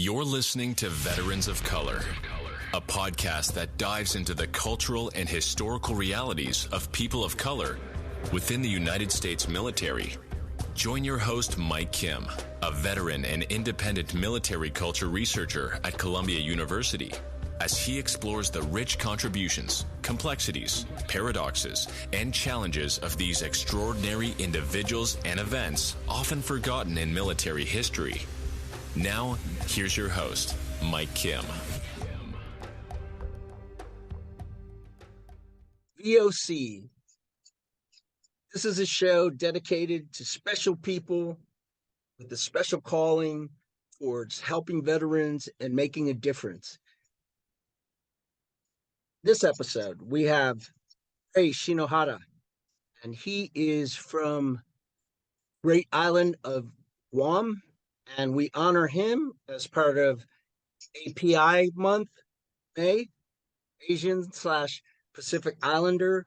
You're listening to Veterans of Color, a podcast that dives into the cultural and historical realities of people of color within the United States military. Join your host, Mike Kim, a veteran and independent military culture researcher at Columbia University, as he explores the rich contributions, complexities, paradoxes, and challenges of these extraordinary individuals and events often forgotten in military history. Now, here's your host, Mike Kim. VOC. This is a show dedicated to special people with a special calling towards helping veterans and making a difference. This episode, we have Ray Shinohara, and he is from Great Island of Guam, and we honor him as part of API month, May, Asian/Pacific Islander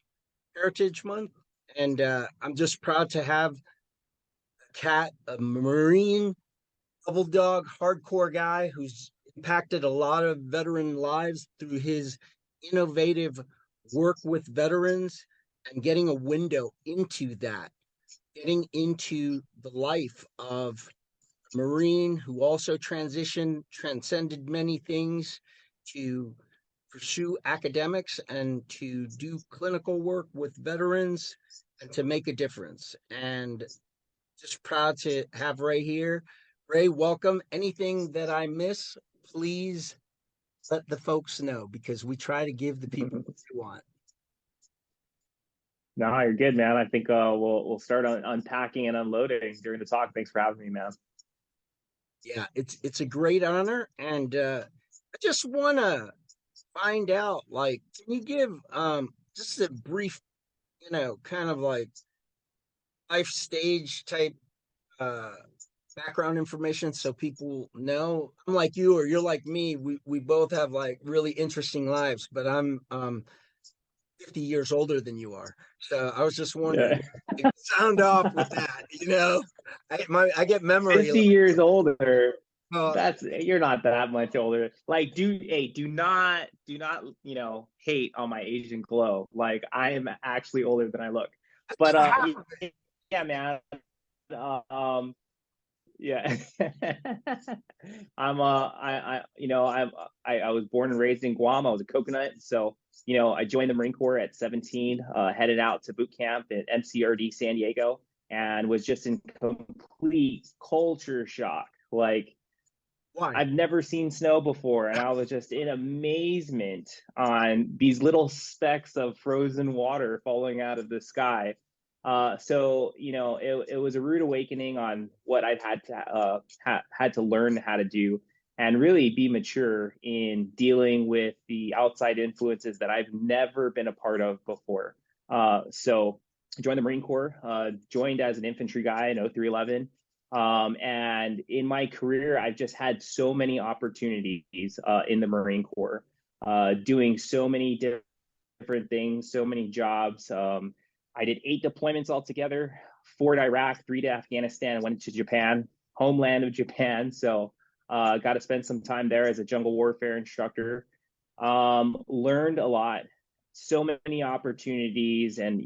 Heritage Month. And I'm just proud to have a cat, a Marine double dog, hardcore guy who's impacted a lot of veteran lives through his innovative work with veterans and getting a window into that, getting into the life of a Marine who also transcended many things to pursue academics and to do clinical work with veterans and to make a difference. And just proud to have Ray here. Ray, welcome. Anything that I miss, please let the folks know, because we try to give the people what they want. No, you're good, man. I think we'll start on unpacking and unloading during the talk. Thanks for having me, man. Yeah, it's a great honor, and I just want to find out, like, can you give just a brief, kind of like life stage type background information so people know? I'm like you, or you're like me. We both have like really interesting lives, but I'm 50 years older than you are. So I was just wondering, if you sound off with that, I get memory. 50 years older. You're not that much older. Like, do not, hate on my Asian glow. Like, I am actually older than I look. But yeah, man. Yeah. I was born and raised in Guam. I was a coconut. So, I joined the Marine Corps at 17, headed out to boot camp at MCRD San Diego, and was just in complete culture shock. Like, why? I've never seen snow before, and I was just in amazement on these little specks of frozen water falling out of the sky. So it was a rude awakening on what I've had to learn how to do and really be mature in dealing with the outside influences that I've never been a part of before. So I joined the Marine Corps, joined as an infantry guy in 0311. And in my career, I've just had so many opportunities in the Marine Corps, doing so many different things, so many jobs. I did 8 deployments altogether, 4 to Iraq, 3 to Afghanistan, went to Japan, homeland of Japan. So got to spend some time there as a jungle warfare instructor. Learned a lot, so many opportunities, and,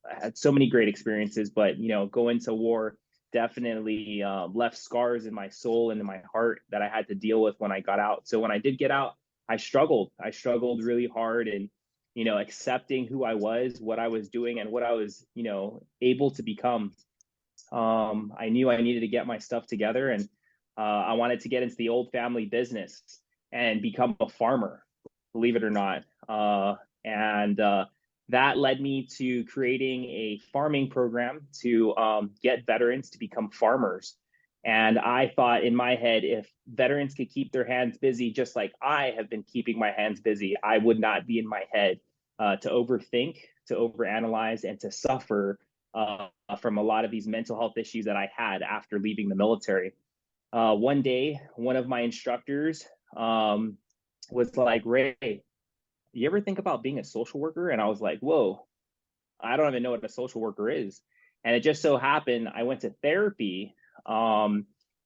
I had so many great experiences, but, going to war definitely left scars in my soul and in my heart that I had to deal with when I got out. So when I did get out, I struggled really hard, and accepting who I was, what I was doing, and what I was, able to become. I knew I needed to get my stuff together, and I wanted to get into the old family business and become a farmer, believe it or not. And that led me to creating a farming program to get veterans to become farmers. And I thought in my head, if veterans could keep their hands busy, just like I have been keeping my hands busy, I would not be in my head to overthink, to overanalyze, and to suffer from a lot of these mental health issues that I had after leaving the military. One day, one of my instructors was like, "Ray, you ever think about being a social worker?" And I was like, "Whoa, I don't even know what a social worker is." And it just so happened I went to therapy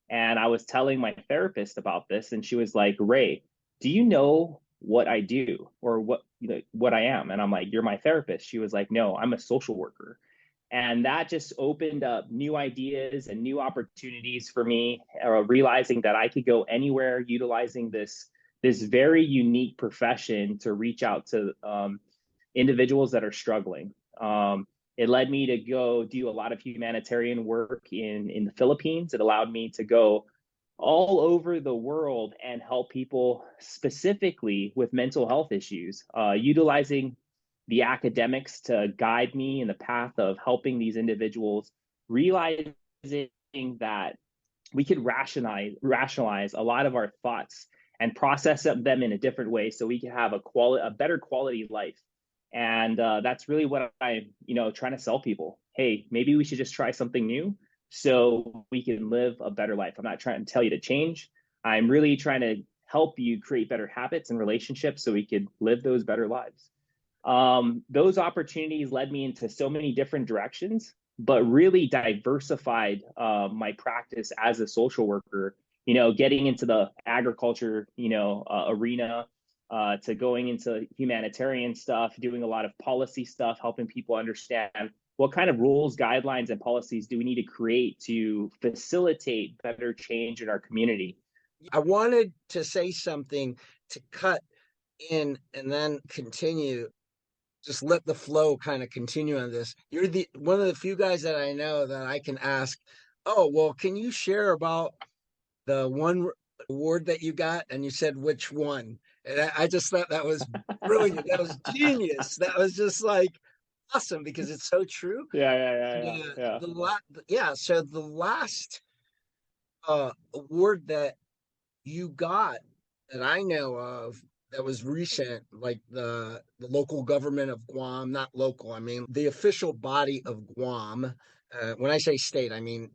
And I was telling my therapist about this, and she was like, Ray, do you know what I do or what I am? And I'm like, you're my therapist. She was like, no, I'm a social worker. And that just opened up new ideas and new opportunities for me, realizing that I could go anywhere utilizing this very unique profession to reach out to individuals that are struggling. It led me to go do a lot of humanitarian work in the Philippines. It allowed me to go all over the world and help people specifically with mental health issues, utilizing the academics to guide me in the path of helping these individuals, realizing that we could rationalize a lot of our thoughts and process them in a different way so we can have a better quality life. And that's really what I'm trying to sell people. Hey, maybe we should just try something new so we can live a better life. I'm not trying to tell you to change. I'm really trying to help you create better habits and relationships so we could live those better lives. Those opportunities led me into so many different directions, but really diversified my practice as a social worker, getting into the agriculture, arena, to going into humanitarian stuff, doing a lot of policy stuff, helping people understand what kind of rules, guidelines, and policies do we need to create to facilitate better change in our community. I wanted to say something to cut in and then continue. Just let the flow kind of continue on this. You're the one of the few guys that I know that I can ask, oh, well, can you share about the one award that you got? And you said, which one? And I just thought that was brilliant. That was genius. That was just like awesome because it's so true. Yeah. So the last award that you got that I know of that was recent, like the local government of Guam, not local, I mean the official body of Guam. When I say state, I mean,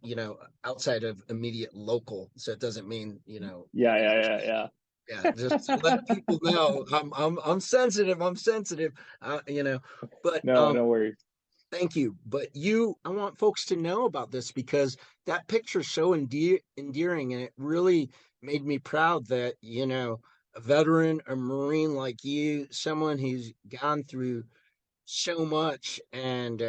outside of immediate local. So it doesn't mean, Yeah. yeah, just to let people know I'm sensitive. I'm sensitive. But No worries. thank you. But I want folks to know about this because that picture's so endearing, and it really made me proud that, a veteran, a Marine like you, someone who's gone through so much and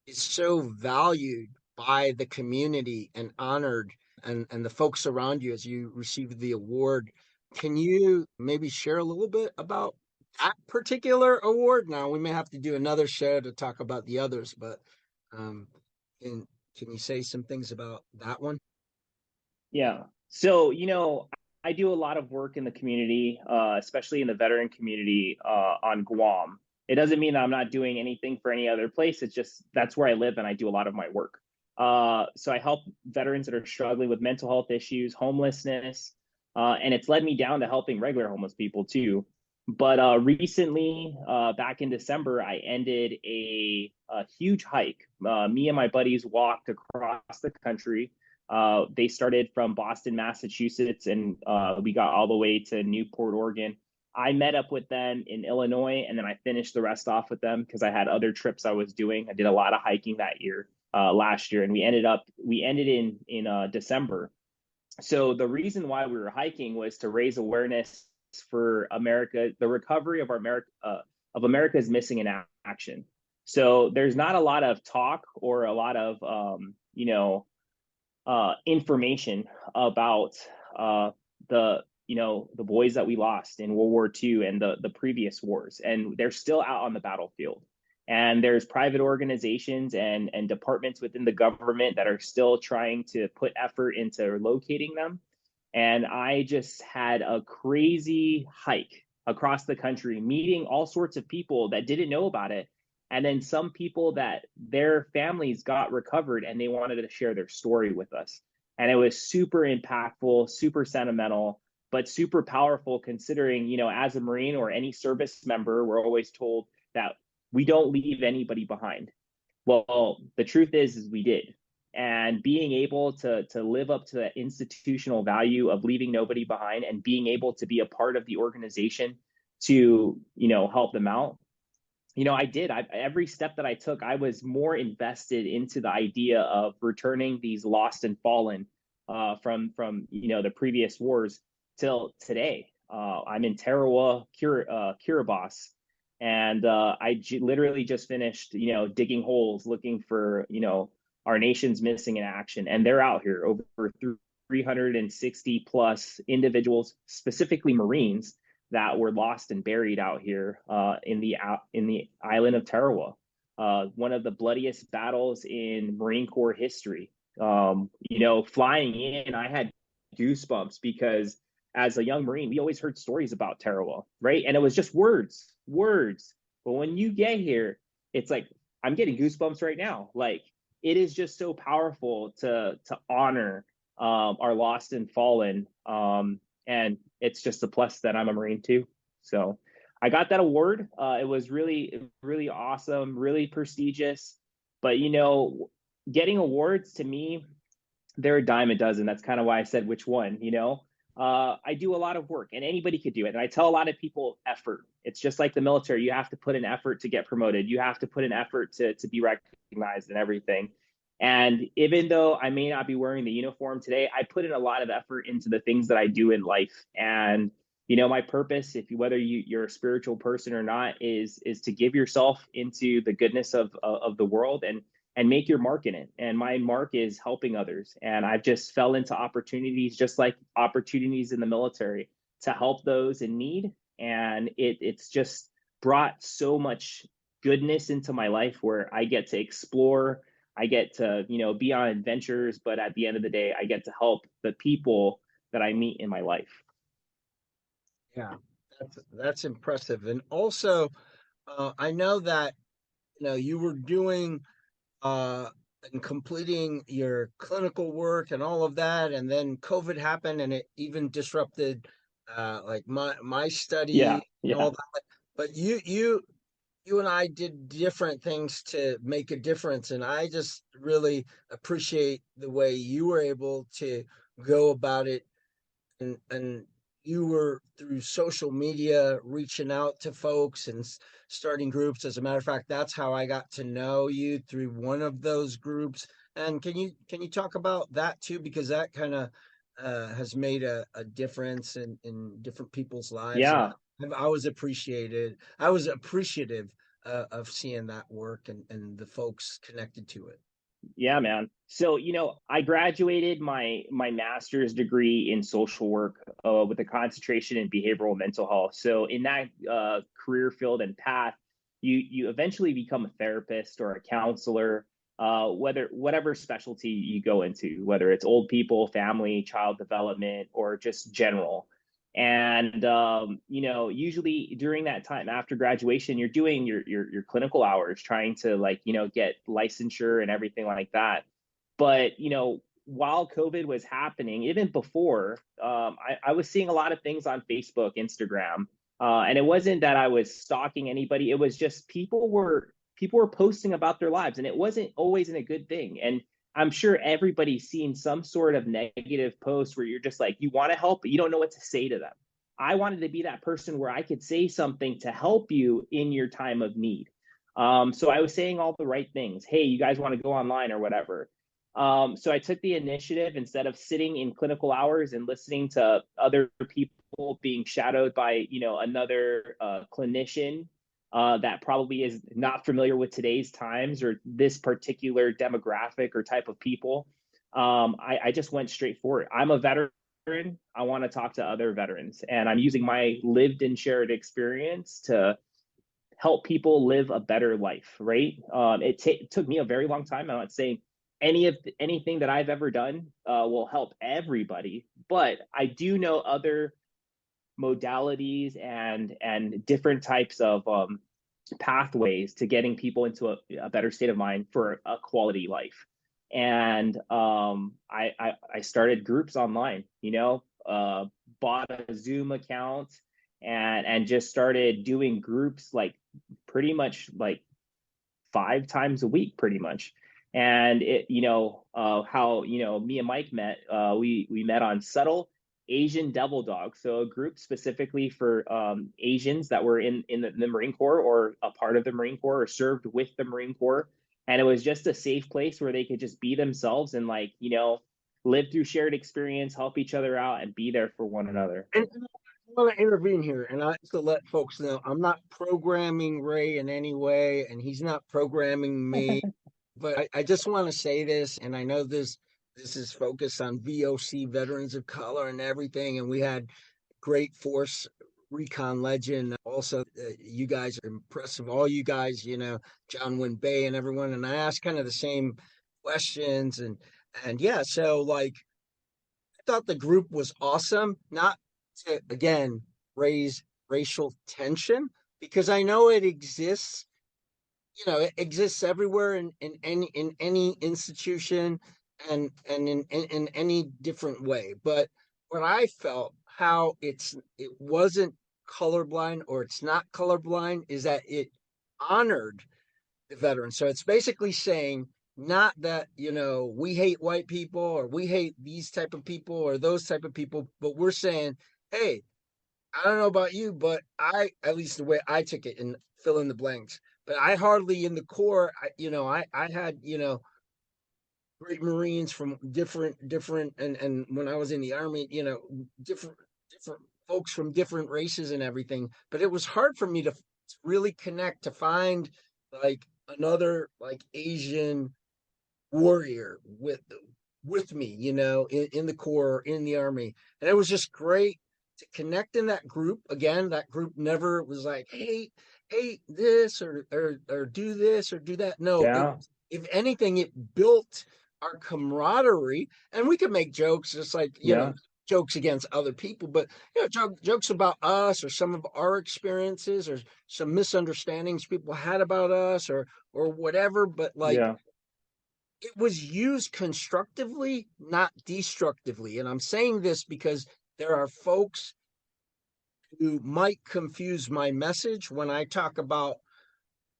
is so valued by the community and honored and the folks around you as you received the award. Can you maybe share a little bit about that particular award? Now we may have to do another show to talk about the others, but um, can you say some things about that one? Yeah. So, I do a lot of work in the community, especially in the veteran community on Guam. It doesn't mean I'm not doing anything for any other place. It's just that's where I live and I do a lot of my work. So I help veterans that are struggling with mental health issues, homelessness, and it's led me down to helping regular homeless people too. But recently, back in December, I ended a huge hike. Me and my buddies walked across the country. They started from Boston, Massachusetts, and we got all the way to Newport, Oregon. I met up with them in Illinois, and then I finished the rest off with them because I had other trips I was doing. I did a lot of hiking that year, last year, and we ended in December. So the reason why we were hiking was to raise awareness for America, the recovery of America's missing in action. So there's not a lot of talk or a lot of information about the boys that we lost in World War II and the previous wars, and they're still out on the battlefield. And there's private organizations and departments within the government that are still trying to put effort into locating them. And I just had a crazy hike across the country, meeting all sorts of people that didn't know about it. And then some people that their families got recovered and they wanted to share their story with us. And it was super impactful, super sentimental, but super powerful considering, as a Marine or any service member, we're always told that we don't leave anybody behind. Well, the truth is we did. And being able to live up to that institutional value of leaving nobody behind and being able to be a part of the organization to, help them out. I did. Every step that I took, I was more invested into the idea of returning these lost and fallen from the previous wars till today. I'm in Tarawa, Kiribati, and literally just finished digging holes looking for our nation's missing in action, and they're out here over 360 plus individuals, specifically Marines, that were lost and buried out here in the island of Tarawa. One of the bloodiest battles in Marine Corps history. Flying in, I had goosebumps because as a young Marine, we always heard stories about Tarawa, right? And it was just words. But when you get here, it's like I'm getting goosebumps right now. Like it is just so powerful to honor our lost and fallen. And it's just a plus that I'm a Marine too. So I got that award. It was really, really awesome, really prestigious. But getting awards to me, they're a dime a dozen. That's kind of why I said which one. I do a lot of work, and anybody could do it. And I tell a lot of people, effort. It's just like the military. You have to put an effort to get promoted. You have to put an effort to be recognized and everything. And even though I may not be wearing the uniform today, I put in a lot of effort into the things that I do in life. And my purpose, whether you're a spiritual person or not, is to give yourself into the goodness of the world and make your mark in it. And my mark is helping others. And I've just fell into opportunities, just like opportunities in the military, to help those in need. And it's just brought so much goodness into my life where I get to explore, I get to, be on adventures, but at the end of the day, I get to help the people that I meet in my life. Yeah, that's impressive. And also, I know that you were doing and completing your clinical work and all of that, and then COVID happened, and it even disrupted like my Yeah, study and yeah. all that. But you and I did different things to make a difference, and I just really appreciate the way you were able to go about it, and you were through social media reaching out to folks and starting groups. As a matter of fact, that's how I got to know you, through one of those groups. And can you talk about that too, because that kind of has made a difference in different people's lives. And Yeah. I was appreciative of seeing that work and the folks connected to it. Yeah, man. So, I graduated my master's degree in social work with a concentration in behavioral mental health. So, in that career field and path, you eventually become a therapist or a counselor, whatever specialty you go into, whether it's old people, family, child development, or just general. And usually during that time after graduation, you're doing your clinical hours, trying to get licensure and everything like that. But while COVID was happening, even before, I was seeing a lot of things on Facebook, Instagram, and it wasn't that I was stalking anybody. It was just people were posting about their lives, and it wasn't always in a good thing. And I'm sure everybody's seen some sort of negative post where you're just like, you want to help, but you don't know what to say to them. I wanted to be that person where I could say something to help you in your time of need. So I was saying all the right things. Hey, you guys want to go online or whatever. So I took the initiative, instead of sitting in clinical hours and listening to other people being shadowed by, another clinician that probably is not familiar with today's times or this particular demographic or type of people. I just went straight for it. I'm a veteran. I want to talk to other veterans, and I'm using my lived and shared experience to help people live a better life, right? It took me a very long time. I'm not saying anything that I've ever done will help everybody, but I do know other modalities and different types of pathways to getting people into a better state of mind for a quality life. And I started groups online, bought a Zoom account and just started doing groups pretty much 5 times a week, pretty much. And how me and Mike met, we met on Subtle Asian Devil Dog, so a group specifically for Asians that were in the Marine Corps or a part of the Marine Corps or served with the Marine Corps. And it was just a safe place where they could just be themselves and live through shared experience, help each other out, and be there for one another. And I want to intervene here, and I have to let folks know I'm not programming Ray in any way, and he's not programming me. But I just want to say this, and I know this is focused on VOC, Veterans of Color, and everything, and we had great force recon legend. Also, you guys are impressive. All you guys, John Wynn Bay and everyone. And I asked kind of the same questions, and yeah, so like I thought the group was awesome. Not to again raise racial tension because I know it exists. It exists everywhere in any institution and in any different way. But what I felt how it wasn't colorblind or it's not colorblind is that it honored the veterans. So it's basically saying not that we hate white people or we hate these type of people or those type of people, but we're saying, hey, I don't know about you, but at least the way I took it, and fill in the blanks. But I hardly in the Corps, I had great Marines from different, and when I was in the Army, different folks from different races and everything. But it was hard for me to really connect to find like another like Asian warrior with me, in the Corps, in the Army, and it was just great to connect in that group. Again, that group never was like, hey, this or do this or do that. No, Yeah. if anything, it built our camaraderie, and we could make jokes just like Yeah. jokes against other people, but jokes about us or some of our experiences or some misunderstandings people had about us or whatever. But like Yeah. it was used constructively, not destructively. And I'm saying this because there are folks who might confuse my message when I talk about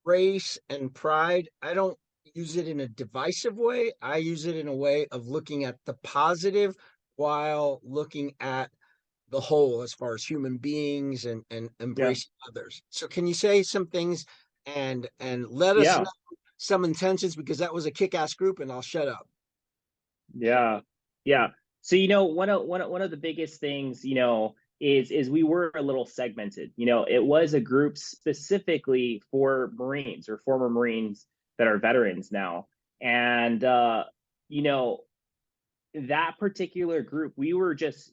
race and pride. I don't use it in a divisive way. I use it in a way of looking at the positive while looking at the whole as far as human beings and Yeah. embracing others. So can you say some things and let us know Yeah. some intentions, because that was a kick-ass group, and I'll shut up. Yeah. Yeah. So, one of the biggest things, is we were a little segmented. It was a group specifically for Marines or former Marines that are veterans now. And that particular group, we were just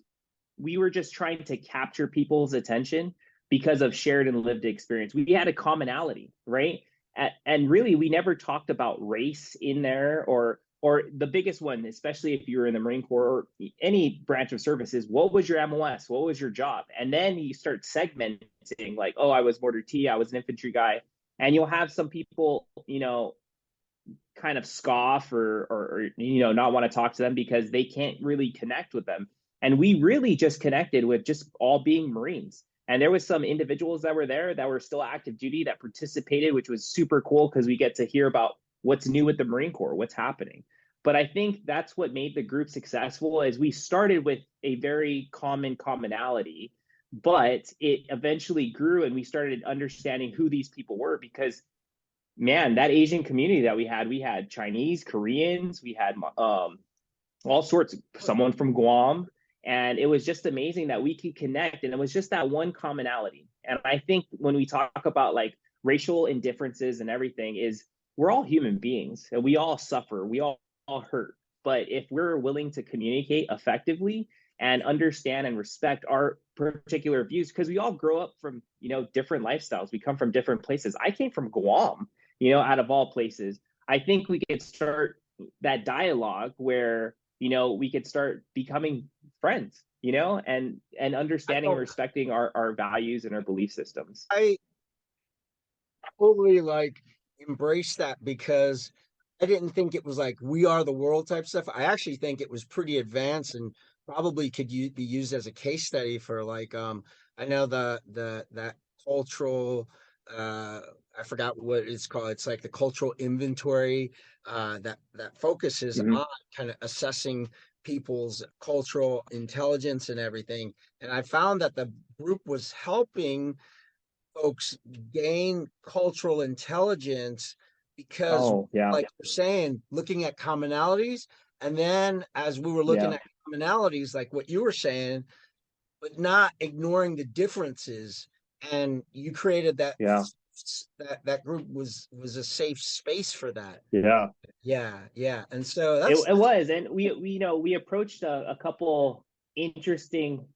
trying to capture people's attention because of shared and lived experience. We had a commonality, right? And really, we never talked about race in there, or the biggest one, especially if you were in the Marine Corps or any branch of services, what was your MOS? What was your job? And then you start segmenting, like, oh, I was mortar T, I was an infantry guy. And you'll have some people, kind of scoff or not want to talk to them because they can't really connect with them. And we really just connected with just all being Marines. And there was some individuals that were there that were still active duty that participated, which was super cool because we get to hear about what's new with the Marine Corps, what's happening. But I think that's what made the group successful is we started with a very common commonality, but it eventually grew and we started understanding who these people were because, man, that Asian community that we had Chinese, Koreans, we had all sorts, someone from Guam. And it was just amazing that we could connect. And it was just that one commonality. And I think when we talk about like racial indifferences and everything is we're all human beings and we all suffer. We all hurt. But if we're willing to communicate effectively and understand and respect our particular views, because we all grow up from, different lifestyles. We come from different places. I came from Guam, out of all places. I think we could start that dialogue where, we could start becoming friends, and understanding and respecting our values and our belief systems. I totally like embrace that because I didn't think it was like we are the world type stuff. I actually think it was pretty advanced and probably could be used as a case study for like I know that cultural I forgot what it's called. It's like the cultural inventory that focuses on kind of assessing people's cultural intelligence and everything. And I found that the group was helping folks gain cultural intelligence because, Oh, yeah. like you're saying, looking at commonalities And then as we were looking Yeah. at commonalities, like what you were saying, but not ignoring the differences, and you created that Yeah. that group was a safe space for that. Yeah. Yeah, and so It was, and we you know, we approached a couple interesting,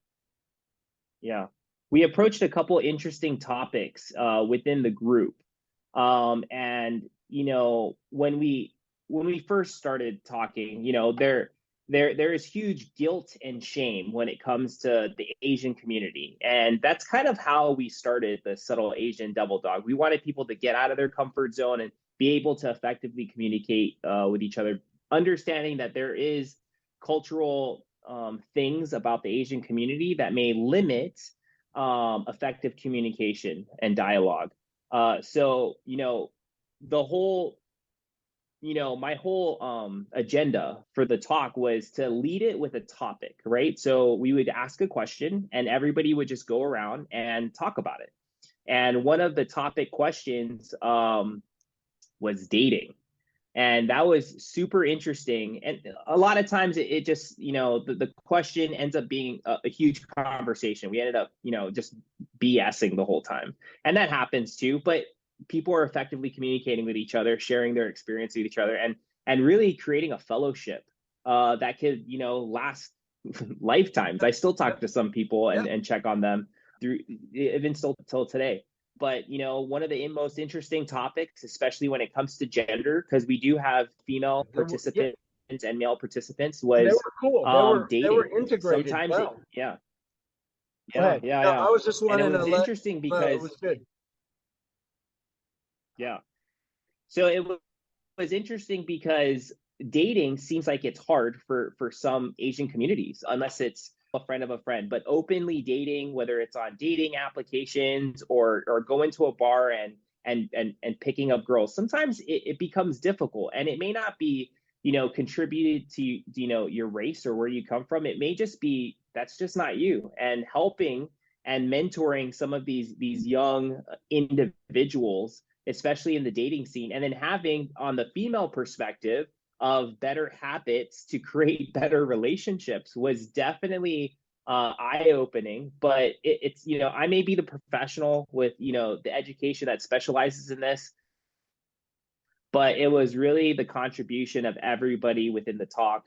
yeah, we approached a couple interesting topics within the group. And you know, when we first started talking, you know, there is huge guilt and shame when it comes to the Asian community, and that's kind of how we started the Subtle Asian Double Dog. We wanted people to get out of their comfort zone and be able to effectively communicate with each other, understanding that there is cultural things about the Asian community that may limit effective communication and dialogue. So, you know, the whole, you know, my whole agenda for the talk was to lead it with a topic, right? So we would ask a question and everybody would just go around and talk about it. And one of the topic questions was dating. And that was super interesting. And a lot of times it just, you know, the question ends up being a huge conversation. We ended up, you know, just BSing the whole time. And that happens too. But people are effectively communicating with each other, sharing their experience with each other, and really creating a fellowship that could, you know, last lifetimes. I still talk to some people and check on them through even still till today. But you know, one of the most interesting topics, especially when it comes to gender, because we do have female participants and male participants, was they were cool. dating. They were integrated Sometimes well. Yeah. No, I was just And it wanting to was let. interesting Well, it because was good. yeah. So it was interesting because dating seems like it's hard for some Asian communities, unless it's a friend of a friend. But openly dating, whether it's on dating applications or going to a bar and picking up girls, sometimes it becomes difficult, and it may not be, you know, contributed to, you know, your race or where you come from. It may just be that's just not you. And helping and mentoring some of these young individuals, especially in the dating scene, and then having on the female perspective of better habits to create better relationships was definitely eye-opening. But it's, you know, I may be the professional with, you know, the education that specializes in this, but it was really the contribution of everybody within the talk.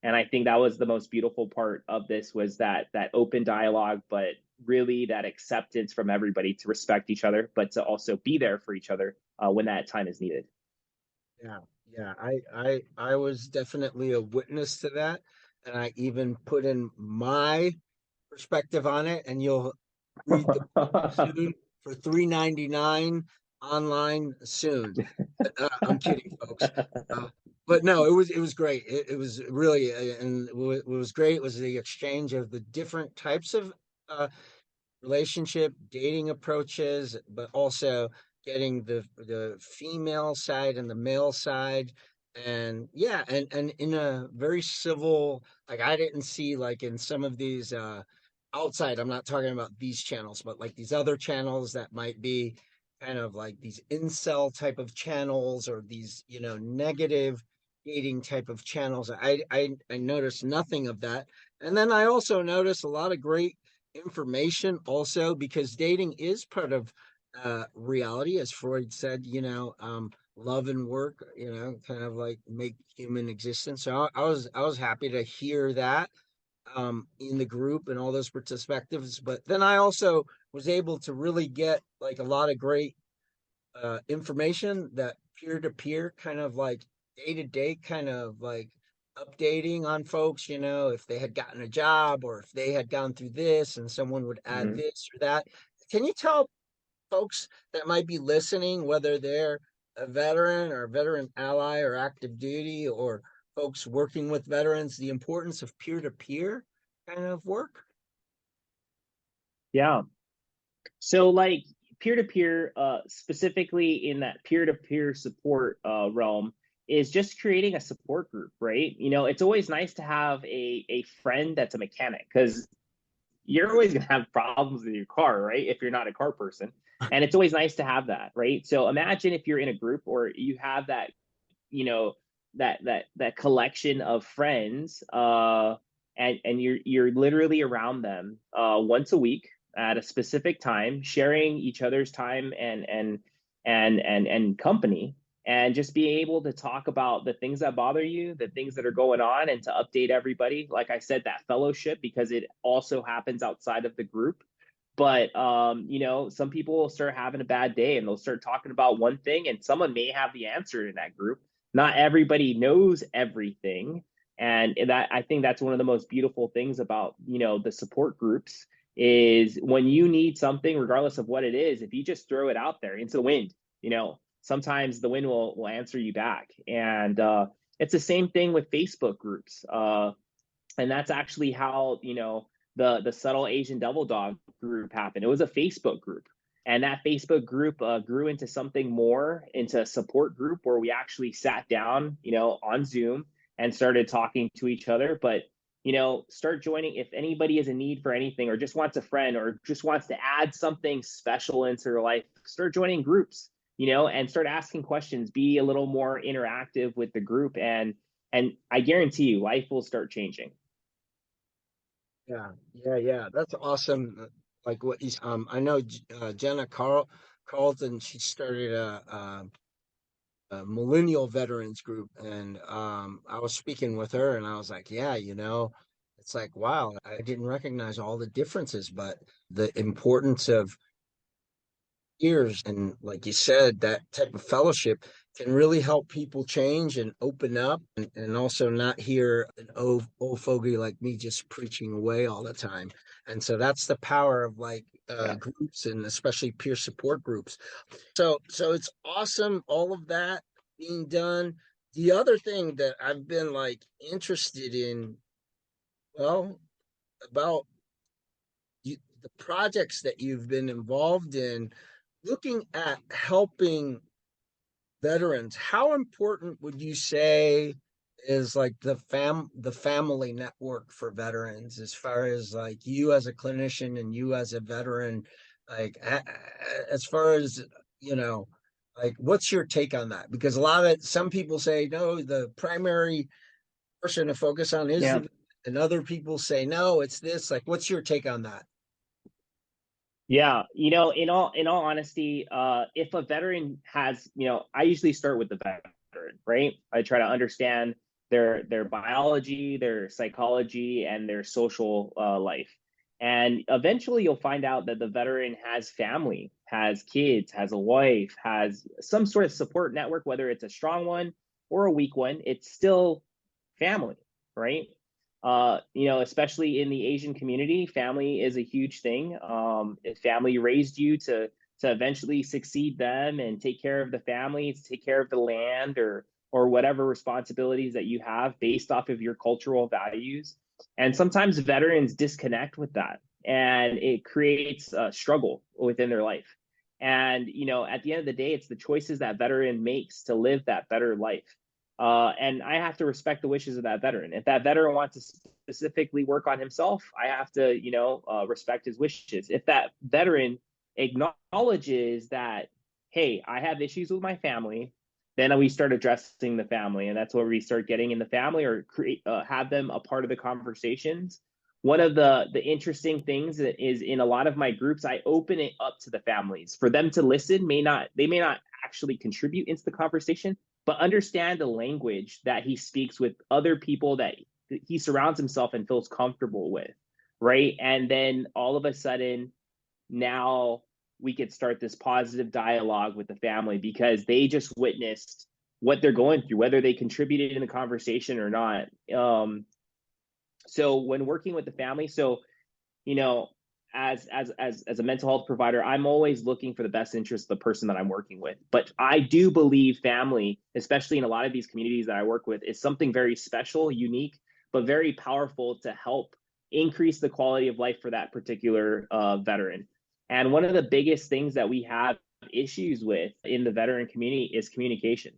And I think that was the most beautiful part of this, was that open dialogue, but really that acceptance from everybody to respect each other, but to also be there for each other when that time is needed. Yeah. I was definitely a witness to that, and I even put in my perspective on it. And you'll read the book soon for $3.99 online soon. I'm kidding, folks. But no, it was great. It was really, and what was great was the exchange of the different types of relationship dating approaches, but also getting the female side and the male side. And yeah, and in a very civil, like I didn't see, like in some of these outside, I'm not talking about these channels, but like these other channels that might be kind of like these incel type of channels, or these, you know, negative dating type of channels. I noticed nothing of that. And then I also noticed a lot of great information also, because dating is part of reality, as Freud said, you know, love and work, you know, kind of like make human existence. So I was happy to hear that in the group and all those perspectives. But then I also was able to really get like a lot of great information, that peer to peer kind of like day to day kind of like updating on folks, you know, if they had gotten a job or if they had gone through this, and someone would add Mhm. this or that. Can you tell folks that might be listening, whether they're a veteran or a veteran ally or active duty, or folks working with veterans, the importance of peer to peer kind of work? Yeah. So like peer-to-peer, specifically in that peer-to-peer support realm, is just creating a support group, right? You know, it's always nice to have a friend that's a mechanic, because you're always going to have problems with your car, right? If you're not a car person. And it's always nice to have that, right? So imagine if you're in a group or you have that, you know, that collection of friends, and you're literally around them once a week at a specific time, sharing each other's time and company, and just being able to talk about the things that bother you, the things that are going on, and to update everybody. Like I said, that fellowship, because it also happens outside of the group. But some people will start having a bad day and they'll start talking about one thing, and someone may have the answer in that group. Not everybody knows everything. And that, I think that's one of the most beautiful things about, the support groups, is when you need something, regardless of what it is, if you just throw it out there into the wind, sometimes the wind will answer you back. And it's the same thing with Facebook groups. And that's actually how, the Subtle Asian Devil Dog group happened. It was a Facebook group. And that Facebook group grew into something more, into a support group where we actually sat down, on Zoom and started talking to each other. But, start joining if anybody is in need for anything, or just wants a friend, or just wants to add something special into their life, start joining groups, and start asking questions, be a little more interactive with the group. And I guarantee you, life will start changing. Yeah. That's awesome. Like what he's, I know Jenna Carlton, she started a millennial veterans group, and I was speaking with her, and I was like, yeah, it's like, wow, I didn't recognize all the differences, but the importance of years, and like you said, that type of fellowship can really help people change and open up, and also not hear an old fogey like me just preaching away all the time. And so that's the power of like Yeah. groups, and especially peer support groups. So it's awesome, all of that being done. The other thing that I've been like interested in, well, about the projects that you've been involved in, looking at helping veterans, how important would you say is like the family network for veterans, as far as like you as a clinician and you as a veteran, like as far as, like what's your take on that? Because some people say no, the primary person to focus on is Yeah. and other people say no, it's this. Like, what's your take on that? Yeah, in all honesty, if a veteran has, I usually start with the veteran, right? I try to understand their biology, their psychology, and their social life. And eventually you'll find out that the veteran has family, has kids, has a wife, has some sort of support network, whether it's a strong one or a weak one, it's still family, right? Especially in the Asian community, family is a huge thing. If family raised you to eventually succeed them and take care of the family, to take care of the land, or whatever responsibilities that you have based off of your cultural values. And sometimes veterans disconnect with that, and it creates a struggle within their life. And at the end of the day, it's the choices that veteran makes to live that better life. And I have to respect the wishes of that veteran. If that veteran wants to specifically work on himself, I have to, respect his wishes. If that veteran acknowledges that, hey, I have issues with my family, then we start addressing the family, and that's where we start getting in the family, or have them a part of the conversations. One of the interesting things is, in a lot of my groups, I open it up to the families for them to listen. They may not actually contribute into the conversation, but understand the language that he speaks with other people that he surrounds himself and feels comfortable with, right? And then all of a sudden, now we could start this positive dialogue with the family, because they just witnessed what they're going through, whether they contributed in the conversation or not. So when working with the family, you know, as a mental health provider, I'm always looking for the best interest of the person that I'm working with. But I do believe family, especially in a lot of these communities that I work with, is something very special, unique, but very powerful to help increase the quality of life for that particular veteran. And one of the biggest things that we have issues with in the veteran community is communication.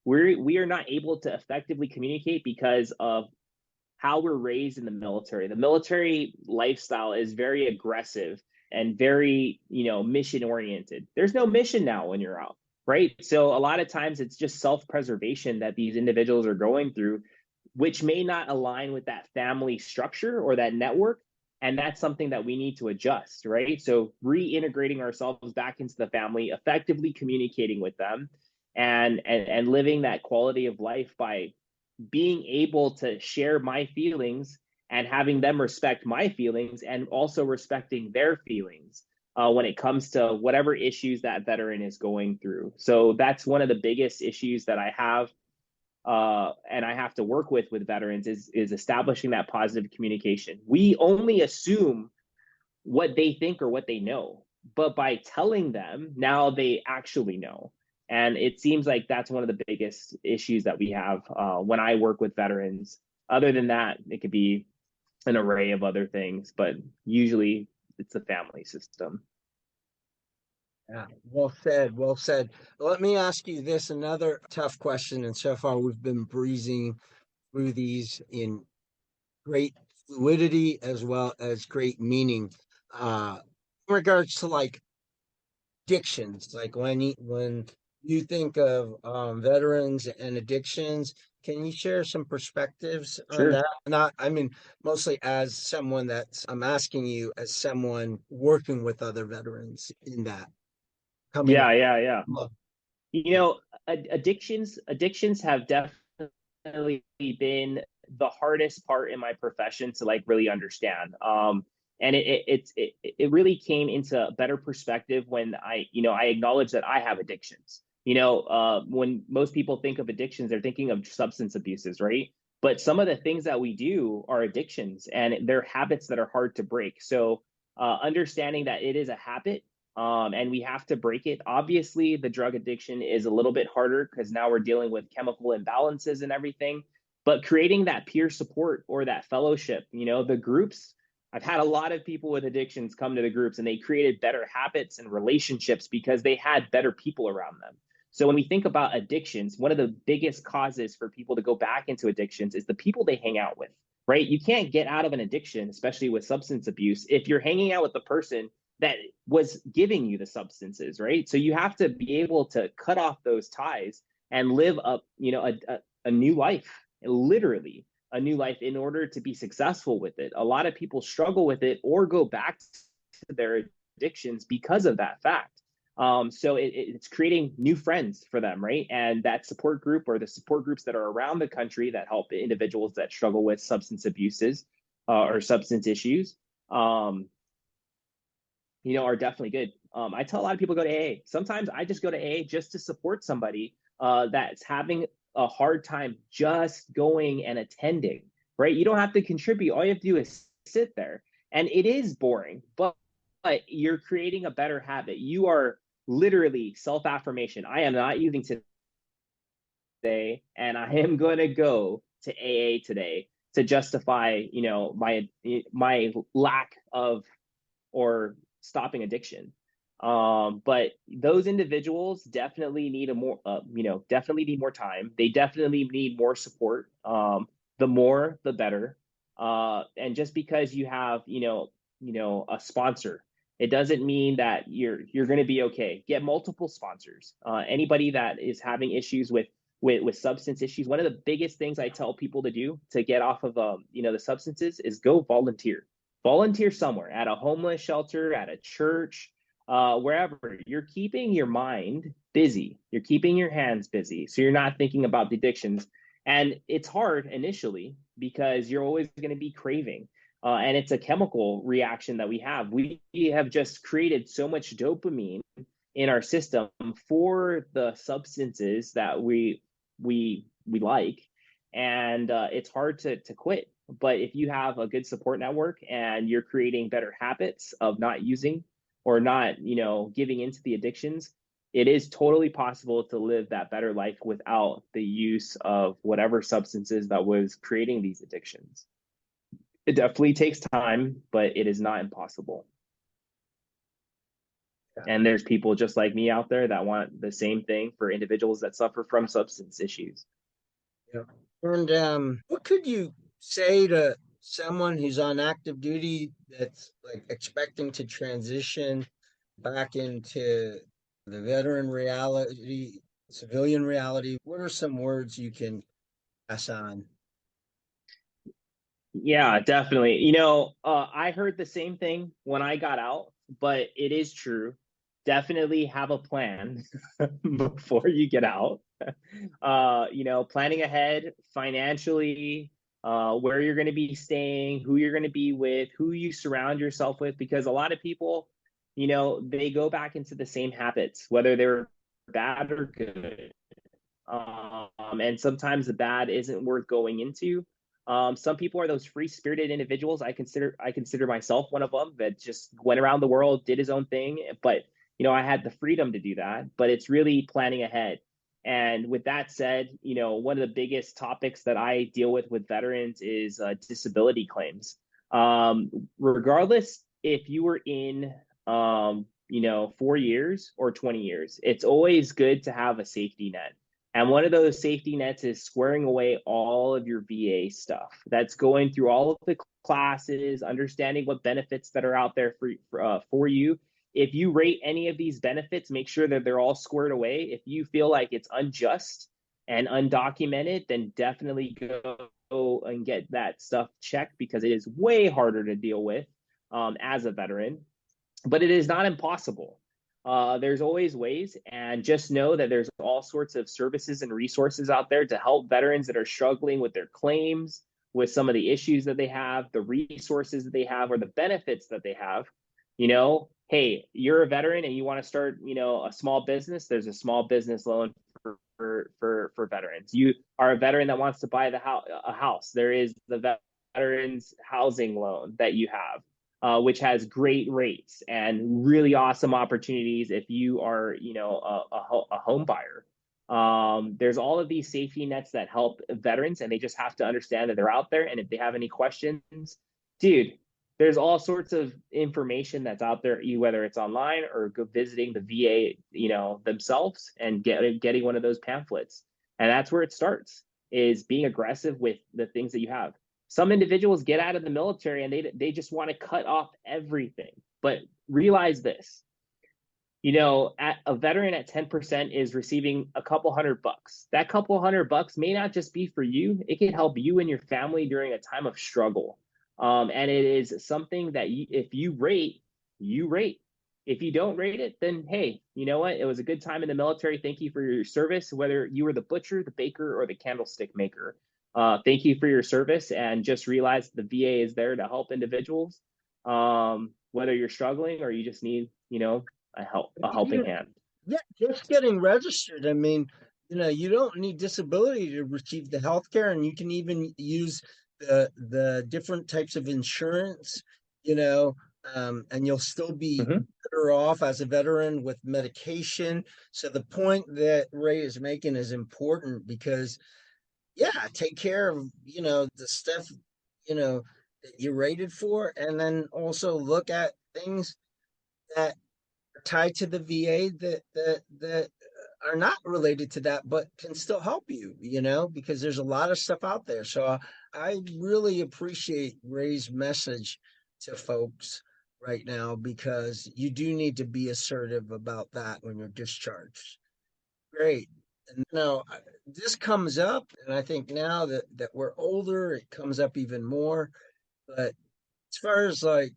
We are not able to effectively communicate because of how we're raised in the military. The military lifestyle is very aggressive and very, mission oriented. There's no mission now when you're out. right? So a lot of times it's just self-preservation that these individuals are going through, which may not align with that family structure or that network. And that's something that we need to adjust, right? So reintegrating ourselves back into the family, effectively communicating with them, and living that quality of life by being able to share my feelings and having them respect my feelings and also respecting their feelings when it comes to whatever issues that veteran is going through. So that's one of the biggest issues that I have, and I have to work with veterans is establishing that positive communication. We only assume what they think or what they know, but by telling them, now they actually know. And it seems like that's one of the biggest issues that we have when I work with veterans. Other than that, it could be an array of other things, but usually it's the family system. Yeah, well said, well said. Let me ask you this, another tough question, and so far we've been breezing through these in great fluidity as well as great meaning. In regards to like addictions, like when you think of veterans and addictions, can you share some perspectives on Sure. that? Not, I mean, mostly as someone that's, I'm asking you as someone working with other veterans in that coming Yeah, yeah, yeah. up. You know, addictions have definitely been the hardest part in my profession to like really understand. And it really came into a better perspective when I acknowledge that I have addictions. When most people think of addictions, they're thinking of substance abuses, right? But some of the things that we do are addictions, and they're habits that are hard to break. So understanding that it is a habit, and we have to break it. Obviously, the drug addiction is a little bit harder because now we're dealing with chemical imbalances and everything. But creating that peer support or that fellowship, the groups, I've had a lot of people with addictions come to the groups and they created better habits and relationships because they had better people around them. So when we think about addictions, one of the biggest causes for people to go back into addictions is the people they hang out with, right? You can't get out of an addiction, especially with substance abuse, if you're hanging out with the person that was giving you the substances, right? So you have to be able to cut off those ties and live up, a new life, literally a new life in order to be successful with it. A lot of people struggle with it or go back to their addictions because of that fact. So it's creating new friends for them, right? And that support group or the support groups that are around the country that help individuals that struggle with substance abuses or substance issues, are definitely good. I tell a lot of people go to AA. Sometimes I just go to AA just to support somebody that's having a hard time just going and attending, right? You don't have to contribute. All you have to do is sit there. And it is boring, but you're creating a better habit. You are literally self-affirmation. I am not using today, and I am going to go to AA today to justify, my lack of or stopping addiction. But those individuals definitely need definitely need more time. They definitely need more support. The more, the better. And just because you have, a sponsor, it doesn't mean that you're going to be okay. Get multiple sponsors. Anybody that is having issues with substance issues, one of the biggest things I tell people to do to get off of the substances is go volunteer somewhere at a homeless shelter, at a church, wherever. You're keeping your mind busy. You're keeping your hands busy. So you're not thinking about the addictions. And it's hard initially because you're always going to be craving. And it's a chemical reaction that we have. We have just created so much dopamine in our system for the substances that we like. And it's hard to quit. But if you have a good support network and you're creating better habits of not using or not, giving into the addictions, it is totally possible to live that better life without the use of whatever substances that was creating these addictions. It definitely takes time, but it is not impossible. And there's people just like me out there that want the same thing for individuals that suffer from substance issues. Yeah. And what could you say to someone who's on active duty that's like expecting to transition back into the veteran reality, civilian reality. What are some words you can pass on? Yeah, definitely. I heard the same thing when I got out, but it is true. Definitely have a plan before you get out. Planning ahead financially, where you're going to be staying, who you're going to be with, who you surround yourself with, because a lot of people, they go back into the same habits, whether they're bad or good. And sometimes the bad isn't worth going into. Some people are those free-spirited individuals. I consider myself one of them that just went around the world, did his own thing. But I had the freedom to do that. But it's really planning ahead. And with that said, one of the biggest topics that I deal with veterans is disability claims. Regardless if you were in 4 years or 20 years, it's always good to have a safety net. And one of those safety nets is squaring away all of your VA stuff. That's going through all of the classes, understanding what benefits that are out there for you. If you rate any of these benefits, make sure that they're all squared away. If you feel like it's unjust and undocumented, then definitely go and get that stuff checked, because it is way harder to deal with as a veteran, but it is not impossible. There's always ways, and just know that there's all sorts of services and resources out there to help veterans that are struggling with their claims, with some of the issues that they have, the resources that they have, or the benefits that they have. Hey, you're a veteran and you want to start, a small business. There's a small business loan for veterans. You are a veteran that wants to buy a house. There is the veterans housing loan that you have, which has great rates and really awesome opportunities if you are, a home buyer. There's all of these safety nets that help veterans, and they just have to understand that they're out there. And if they have any questions, dude, there's all sorts of information that's out there, whether it's online or go visiting the VA, themselves, and getting one of those pamphlets. And that's where it starts, is being aggressive with the things that you have. Some individuals get out of the military and they just want to cut off everything. But realize this, at a veteran at 10% is receiving a couple $100. That couple $100 may not just be for you. It can help you and your family during a time of struggle. And it is something that if you rate, you rate. If you don't rate it, then hey, you know what? It was a good time in the military. Thank you for your service, whether you were the butcher, the baker, or the candlestick maker. Thank you for your service, and just realize the VA is there to help individuals, whether you're struggling or you just need, a helping hand. Yeah, just getting registered. I mean, you don't need disability to receive the health care, and you can even use the different types of insurance, and you'll still be better off as a veteran with medication. So the point that Ray is making is important, because yeah, take care of, the stuff, that you're rated for, and then also look at things that are tied to the VA that are not related to that, but can still help you, because there's a lot of stuff out there. So I really appreciate Ray's message to folks right now, because you do need to be assertive about that when you're discharged. Great. And now this comes up, and I think now that we're older, it comes up even more. But as far as like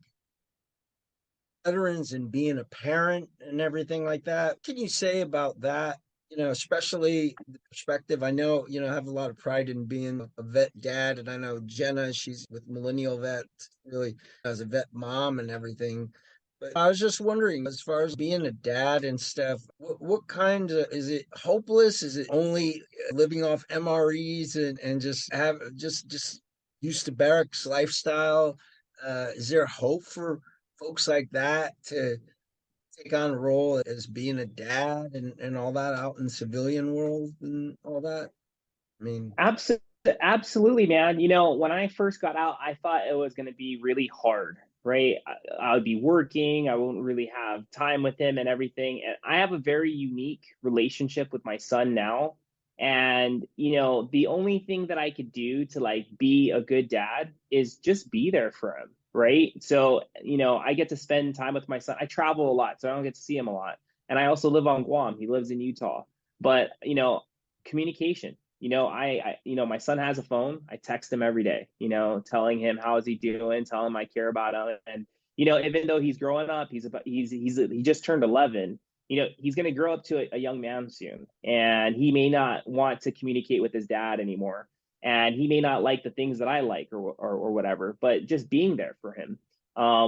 veterans and being a parent and everything like that, what can you say about that? Especially the perspective. I know, I have a lot of pride in being a vet dad, and I know Jenna, she's with Millennial Vets, really as a vet mom and everything. But I was just wondering, as far as being a dad and stuff, what kind of, is it hopeless? Is it only living off MREs and just used to barracks lifestyle? Is there hope for folks like that to take on a role as being a dad and all that out in the civilian world and all that? I mean, Absolutely, man. When I first got out, I thought it was going to be really hard, right? I would be working, I wouldn't really have time with him and everything. And I have a very unique relationship with my son now. And, the only thing that I could do to like be a good dad is just be there for him, right? So, I get to spend time with my son. I travel a lot, so I don't get to see him a lot. And I also live on Guam. He lives in Utah. But, communication. My son has a phone. I text him every day, telling him how is he doing, telling him I care about him. And, even though he's growing up, he just turned 11. He's going to grow up to a young man soon, and he may not want to communicate with his dad anymore. And he may not like the things that I like or whatever, but just being there for him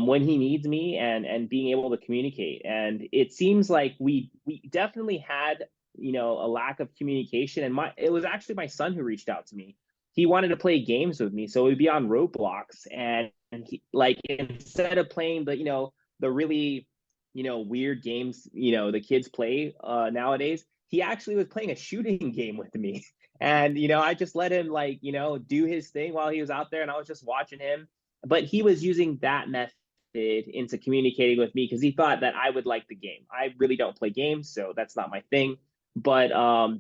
when he needs me and being able to communicate. And it seems like we definitely had a lack of communication. And it was actually my son who reached out to me. He wanted to play games with me, so we'd be on Roblox, and he, like, instead of playing the really weird games the kids play nowadays, he actually was playing a shooting game with me. And I just let him do his thing while he was out there, and I was just watching him. But he was using that method into communicating with me because he thought that I would like the game. I really don't play games, so that's not my thing. But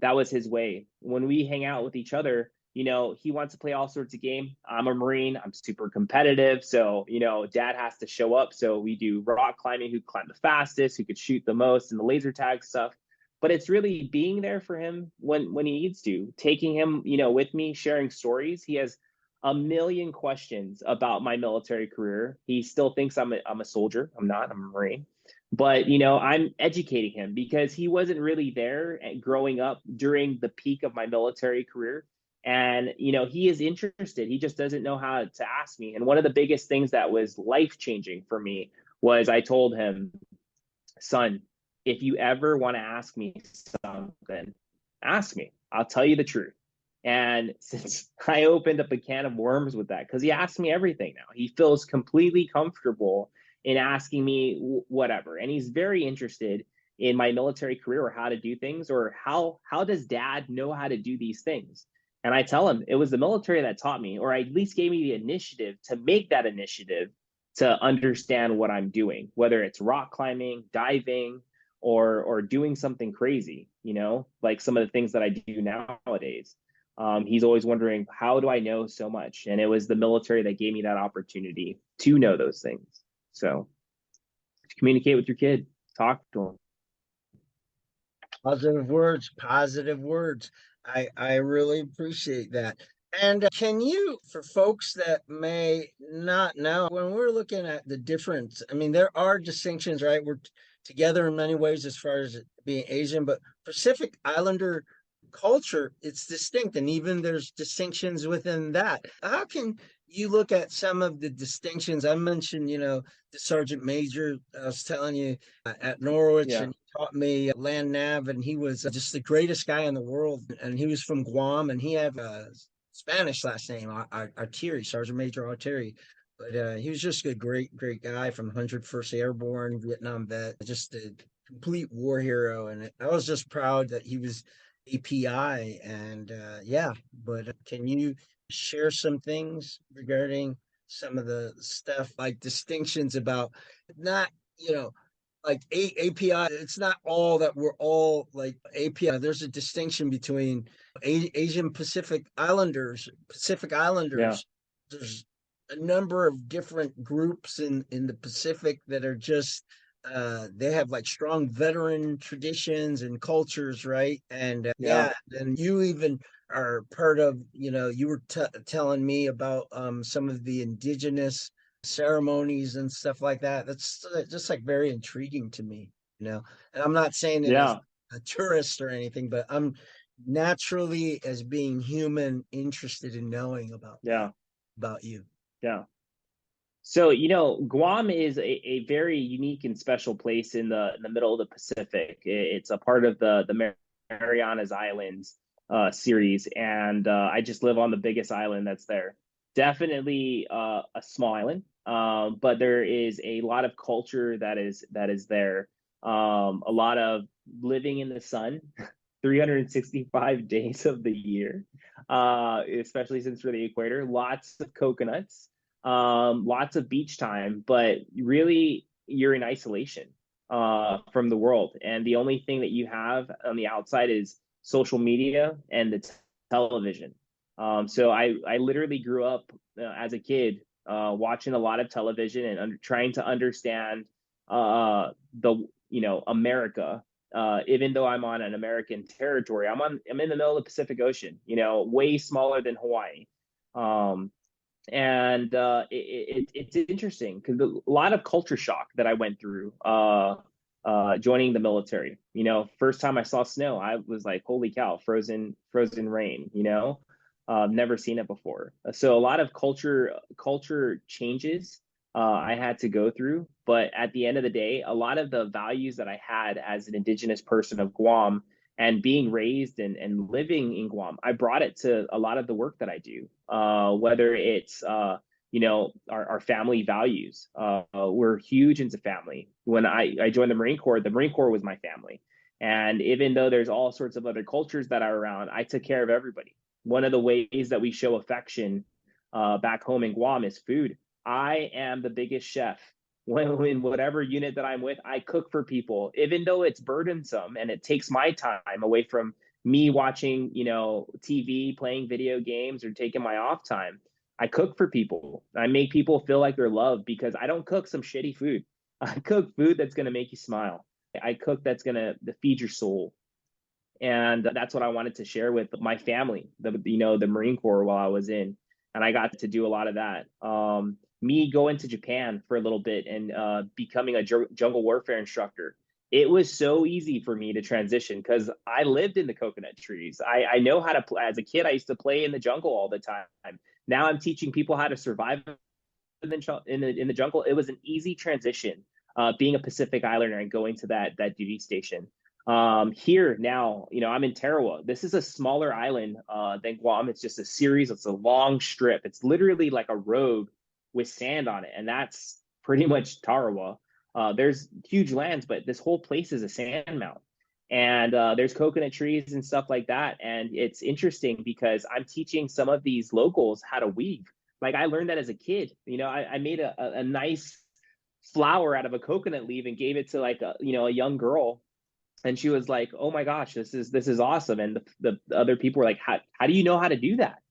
that was his way. When we hang out with each other, he wants to play all sorts of games. I'm a Marine. I'm super competitive. So, dad has to show up. So we do rock climbing, who can climb the fastest, who could shoot the most, and the laser tag stuff. But it's really being there for him when he needs to, taking him, with me, sharing stories. He has a million questions about my military career. He still thinks I'm a soldier. I'm not. I'm a Marine. But I'm educating him because he wasn't really there growing up during the peak of my military career. And he is interested. He just doesn't know how to ask me. And one of the biggest things that was life changing for me was I told him, son, if you ever want to ask me something, ask me. I'll tell you the truth. And since I opened up a can of worms with that, because he asks me everything now, he feels completely comfortable in asking me whatever. And he's very interested in my military career, or how to do things, or how does dad know how to do these things? And I tell him it was the military that taught me, or at least gave me the initiative to make that initiative to understand what I'm doing, whether it's rock climbing, diving, or doing something crazy, like some of the things that I do nowadays. He's always wondering, how do I know so much? And it was the military that gave me that opportunity to know those things. So communicate with your kid, talk to him. Positive words, positive words. I really appreciate that. And can you, for folks that may not know, when we're looking at the difference, I mean, there are distinctions, right? We're together in many ways as far as being Asian, but Pacific Islander culture, it's distinct, and even there's distinctions within that. How can you look at some of the distinctions? I mentioned, the sergeant major I was telling you at Norwich, Yeah. and he taught me land nav, and he was just the greatest guy in the world. And he was from Guam, and he had a Spanish last name, Arteri, Sergeant Major Arteri. But he was just a great, great guy from 101st Airborne, Vietnam vet, just a complete war hero. And I was just proud that he was API. And yeah, but can you share some things regarding some of the stuff, like distinctions about not, like API? It's not all that we're all like API. There's a distinction between Asian Pacific Islanders. Yeah. There's a number of different groups in the Pacific that are just they have like strong veteran traditions and cultures, right? And yeah, and you even are part of, you were telling me about some of the indigenous ceremonies and stuff like that. That's just like very intriguing to me, and I'm not saying it as a tourist or anything, but I'm naturally, as being human, interested in knowing about you. Yeah. So, Guam is a very unique and special place in the middle of the Pacific. It's a part of the Marianas Islands series, and I just live on the biggest island that's there. Definitely a small island, but there is a lot of culture that is there. A lot of living in the sun, 365 days of the year, especially since we're the equator. Lots of coconuts. Lots of beach time, but really you're in isolation from the world. And the only thing that you have on the outside is social media and the television. So I literally grew up as a kid watching a lot of television and trying to understand America even though I'm on an American territory, I'm in the middle of the Pacific Ocean, way smaller than Hawaii. And it's interesting because a lot of culture shock that I went through joining the military. First time I saw snow, I was like, holy cow, frozen rain, never seen it before. So a lot of culture changes I had to go through. But at the end of the day, a lot of the values that I had as an indigenous person of Guam and being raised and living in Guam, I brought it to a lot of the work that I do, whether it's, our family values. We're huge into family. When I joined the Marine Corps was my family. And even though there's all sorts of other cultures that are around, I took care of everybody. One of the ways that we show affection back home in Guam is food. I am the biggest chef. In whatever unit that I'm with, I cook for people, even though it's burdensome and it takes my time away from me watching, TV, playing video games, or taking my off time. I cook for people. I make people feel like they're loved because I don't cook some shitty food. I cook food that's going to make you smile. I cook that's going to feed your soul. And that's what I wanted to share with my family, the Marine Corps while I was in. And I got to do a lot of that. Me going to Japan for a little bit and becoming a jungle warfare instructor. It was so easy for me to transition because I lived in the coconut trees. I know how to play. As a kid, I used to play in the jungle all the time. Now I'm teaching people how to survive in the jungle. It was an easy transition being a Pacific Islander and going to that duty station. Here now, I'm in Tarawa. This is a smaller island than Guam. It's just it's a long strip. It's literally like a road with sand on it, and that's pretty much Tarawa. There's huge lands, but this whole place is a sand mound, and there's coconut trees and stuff like that. And it's interesting because I'm teaching some of these locals how to weave. Like I learned that as a kid. I made a nice flower out of a coconut leaf and gave it to like a young girl. And she was like, "Oh my gosh, this is awesome!" And the other people were like, "How do you know how to do that?"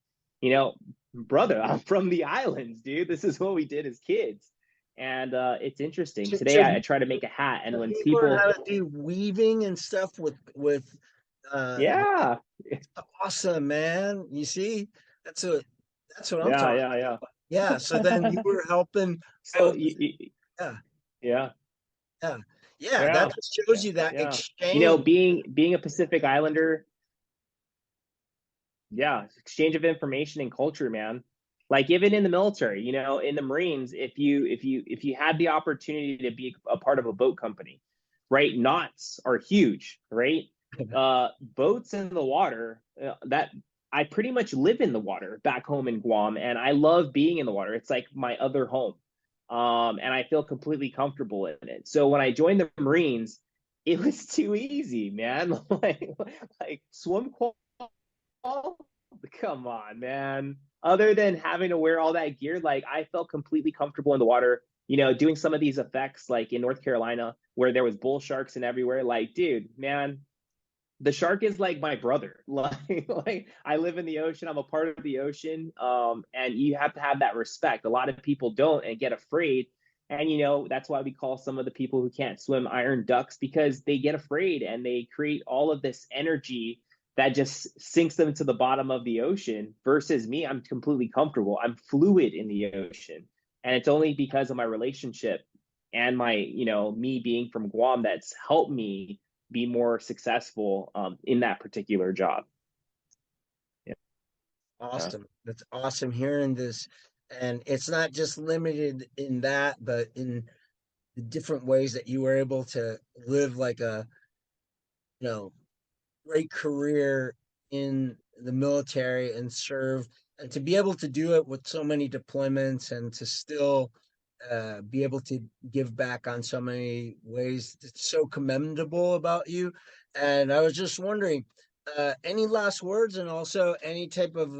Brother, I'm from the islands, dude. This is what we did as kids, and it's interesting. Today, I try to make a hat, and when people learn how to do weaving and stuff with yeah, it's awesome, man. You see, that's what I'm talking about. Yeah. So then you were helping. So yeah. Yeah. Yeah. Yeah, that just shows you that exchange. Being a Pacific Islander, exchange of information and culture, man. Like even in the military, in the Marines, if you had the opportunity to be a part of a boat company, right? Knots are huge, right? Boats in the water, that I pretty much live in the water back home in Guam, and I love being in the water. It's like my other home. And I feel completely comfortable in it. So when I joined the Marines, it was too easy, man. like swim qual, come on, man. Other than having to wear all that gear, like I felt completely comfortable in the water. Doing some of these effects, like in North Carolina, where there was bull sharks and everywhere. Like, dude, man, the shark is like my brother. Like I live in the ocean. I'm a part of the ocean. And you have to have that respect. A lot of people don't and get afraid. And, that's why we call some of the people who can't swim iron ducks, because they get afraid and they create all of this energy that just sinks them to the bottom of the ocean. Versus me, I'm completely comfortable. I'm fluid in the ocean. And it's only because of my relationship and my, me being from Guam that's helped me be more successful in that particular job. Yeah. Awesome. That's awesome hearing this. And it's not just limited in that, but in the different ways that you were able to live like a, great career in the military and serve, and to be able to do it with so many deployments and to still be able to give back on so many ways. It's so commendable about you. And I was just wondering, any last words, and also any type of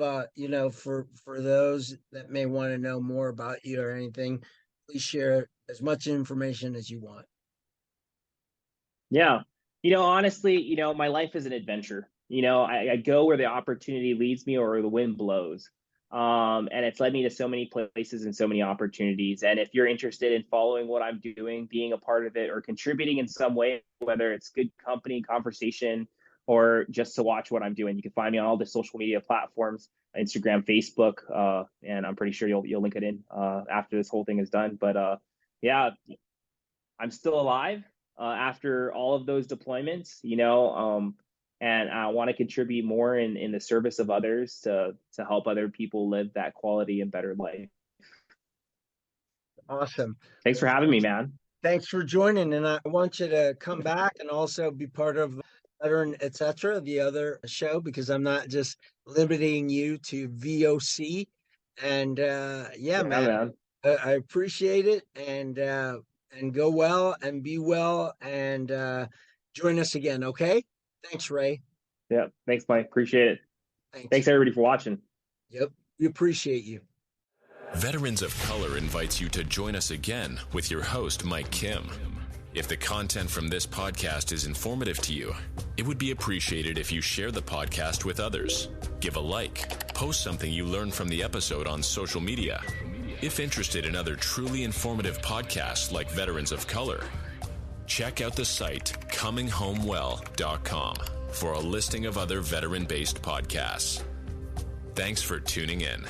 for those that may want to know more about you or anything, please share as much information as you want. Yeah. Honestly, my life is an adventure. I go where the opportunity leads me or the wind blows. And it's led me to so many places and so many opportunities. And if you're interested in following what I'm doing, being a part of it, or contributing in some way, whether it's good company, conversation, or just to watch what I'm doing, you can find me on all the social media platforms, Instagram, Facebook, and I'm pretty sure you'll link it in after this whole thing is done. But yeah, I'm still alive after all of those deployments, and I want to contribute more in the service of others to help other people live that quality and better life. Awesome. Thanks for having me, man. Thanks for joining. And I want you to come back and also be part of Veteran, etc., the other show, because I'm not just limiting you to VOC. And yeah, man. I appreciate it. And go well and be well and join us again. Okay. Thanks, Ray. Yeah. Thanks, Mike. Appreciate it. Thanks everybody for watching. Yep. We appreciate you. Veterans of Color invites you to join us again with your host, Mike Kim. If the content from this podcast is informative to you, it would be appreciated if you share the podcast with others. Give a like, post something you learned from the episode on social media. If interested in other truly informative podcasts like Veterans of Color, check out the site cominghomewell.com for a listing of other veteran-based podcasts. Thanks for tuning in.